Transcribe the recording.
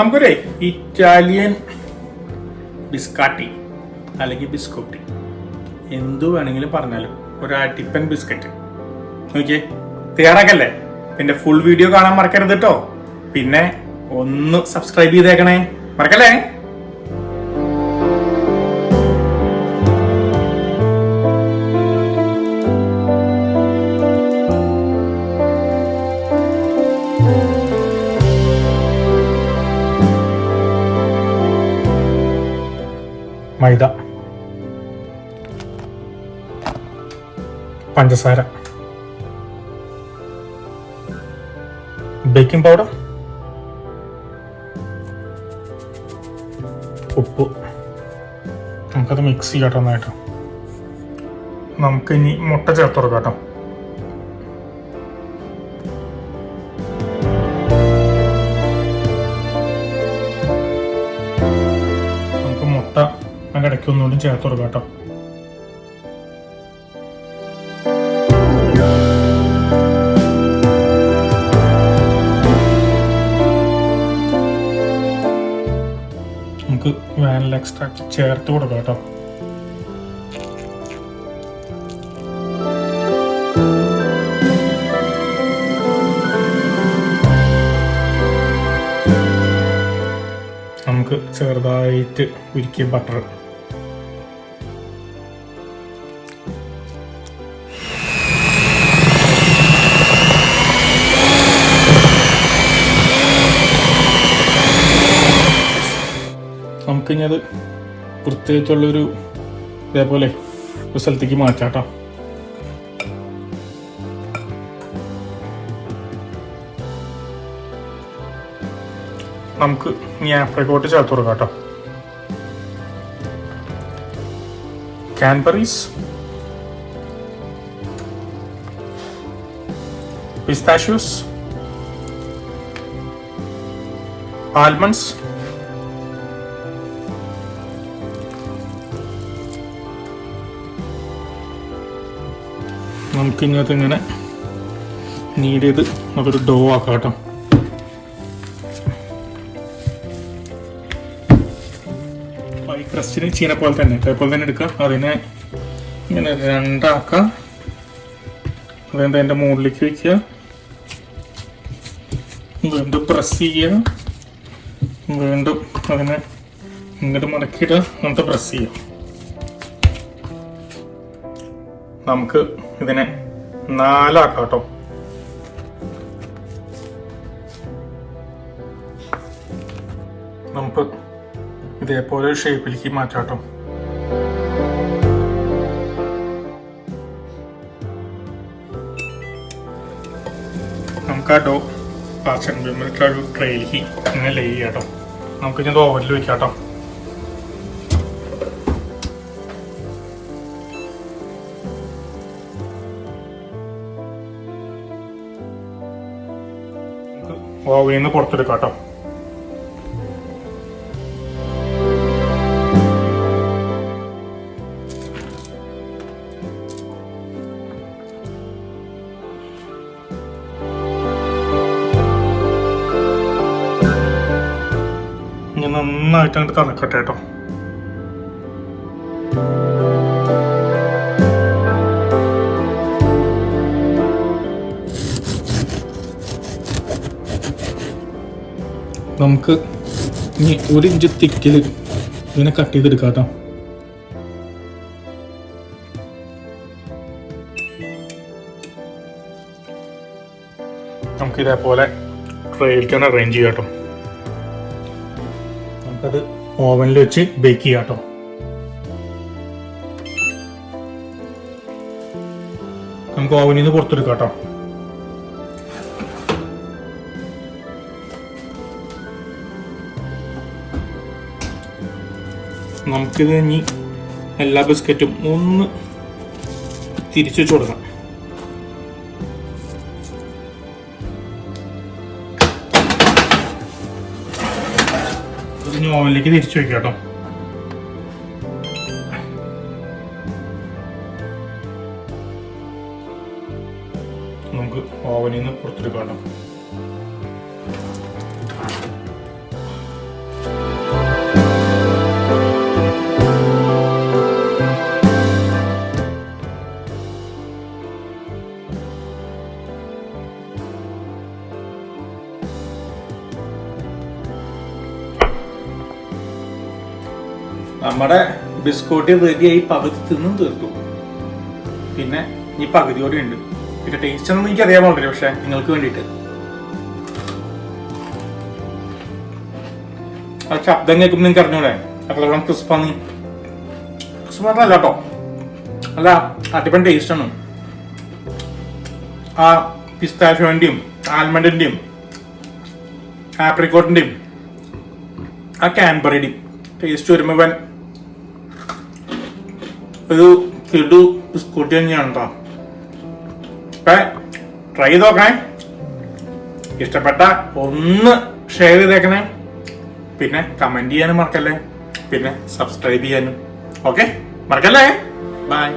നമുക്കൊരു ഇറ്റാലിയൻ ബിസ്കാട്ടി അല്ലെങ്കിൽ ബിസ്കോട്ടി എന്തു വേണമെങ്കിലും പറഞ്ഞാലും ഒരു അടിപ്പൻ ബിസ്ക്കറ്റ് നോക്കിയേ, തയ്യാറാക്കല്ലേ? പിന്നെ ഫുൾ വീഡിയോ കാണാൻ മറക്കരുത് കേട്ടോ. പിന്നെ ഒന്ന് സബ്സ്ക്രൈബ് ചെയ്തേക്കണേ, മറക്കല്ലേ? മൈദ, പഞ്ചസാര, ബേക്കിംഗ് പൗഡർ, ഉപ്പ്. നമുക്കത് മിക്സ് ചെയ്യാട്ടോ നന്നായിട്ട്. നമുക്ക് ഇനി മുട്ട ചേർത്ത് കൊടുക്കാം കേട്ടോ. നമുക്ക് മുട്ട അതിൻ്റെ ഇടയ്ക്ക് ഒന്നുകൂടി ചേർത്ത് കൊടുക്കാം കേട്ടോ. നമുക്ക് വാനില എക്സ്ട്രാക്ട് ചേർത്ത് കൊടുക്കാം കേട്ടോ. നമുക്ക് ചെറുതായിട്ട് ഉരുക്കിയ ബട്ടർ, നമുക്കിനി അത് പ്രത്യേകിച്ചുള്ളൊരു ഇതേപോലെ ഒരു സ്ഥലത്തേക്ക് മാറ്റാട്ടോ. നമുക്ക് ഇനി ആപ്രിക്കോട്ട് ചേർത്ത് കൊടുക്കാം കേട്ടോ. കാൻബറീസ്, പിസ്താഷ്യൂസ്, ആൽമണ്ട്സ്, നമുക്കിങ്ങനത്തെ ഇങ്ങനെ നീഡ് ചെയ്ത് അതൊരു ഡോ ആക്കാം കേട്ടോ. പൈ ക്രസ്റ്റിന് ചീന പോലെ തന്നെ അതേപോലെ തന്നെ എടുക്കുക. അതിനെ ഇങ്ങനെ രണ്ടാക്കാം. അതെന്താ അതിൻ്റെ മുകളിലേക്ക് വയ്ക്കുക, വീണ്ടും പ്രസ് ചെയ്യുക, വീണ്ടും അതിനെ ഇങ്ങോട്ട് മടക്കിയിട്ട് എന്നിട്ട് പ്രസ് ചെയ്യുക. നമുക്ക് ഇതിനെ 4 ആക്കാം കേട്ടോ. നമുക്ക് ഇതേപോലെ ഷേപ്പിലേക്ക് മാറ്റാം കേട്ടോ. നമുക്ക് ആ ഡോ പാർസൽ ഒരു ട്രേയിലേക്ക് ഇങ്ങനെ ലേ ചെയ്യാം കേട്ടോ. നമുക്ക് ഇനി ഓവനിൽ വെക്കാം കേട്ടോ. ഓവനിൽ നിന്ന് പുറത്തെടുക്കാം കേട്ടോ. ഞാൻ നന്നായിട്ട് അങ്ങോട്ട് തണുക്കട്ടെ കേട്ടോ. നമുക്ക് ഇനി 1 ഇഞ്ച് തിക്കിൽ ഇതിനെ കട്ട് ചെയ്തെടുക്കാം കേട്ടോ. നമുക്ക് ഇതേപോലെ ട്രേയിലേക്ക് തന്നെ അറേഞ്ച് ചെയ്യാം കേട്ടോ. നമുക്കത് ഓവനിൽ വെച്ച് ബേക്ക് ചെയ്യാം കേട്ടോ. നമുക്ക് ഓവനിൽ നിന്ന് പുറത്തെടുക്കാം കേട്ടോ. നമുക്കിത് ഇനി എല്ലാ ബിസ്ക്കറ്റും ഒന്ന് തിരിച്ചു വെച്ച് കൊടുക്കാം. ഇനി ഓവനിലേക്ക് തിരിച്ചു വെക്കാം കേട്ടോ. നമുക്ക് ഓവനിൽ നിന്ന് പുറത്തെടുക്കാം കേട്ടോ. നമ്മുടെ ബിസ്ക്കോട്ട് റെഡിയായി പകുതി തിന്നും തീർത്തു. പിന്നെ ഈ പകുതിയോടെ ഉണ്ട്. പിന്നെ ടേസ്റ്റ് ഒന്നും എനിക്ക് അറിയാൻ പാടില്ല, പക്ഷെ നിങ്ങൾക്ക് വേണ്ടിയിട്ട് ആ ശബ്ദം കേൾക്കുമ്പോൾ നിങ്ങൾക്ക് അറിഞ്ഞൂടെ എത്രത്തോളം ക്രിസ്പാന്ന്. ക്രിസ്പ് മാത്രമല്ല കേട്ടോ, അല്ല അടിപൊളി ടേസ്റ്റ് ആണ്. ആ പിസ്താഷ്യോന്റെയും ആൽമണ്ടിന്റെയും ആപ്രിക്കോട്ടിന്റെയും ആ കാൻബറിയുടെയും ടേസ്റ്റ് വരുമ്പോ ഒരു കിടു ബിസ്കൂട്ടി തന്നെയാണ് കേട്ടോ. ഇപ്പൊ ട്രൈ ചെയ്ത് നോക്കണേ. ഇഷ്ടപ്പെട്ട ഒന്ന് ഷെയർ ചെയ്തേക്കണേ. പിന്നെ കമന്റ് ചെയ്യാനും മറക്കല്ലേ. പിന്നെ സബ്സ്ക്രൈബ് ചെയ്യാനും ഓക്കെ മറക്കല്ലേ. ബൈ.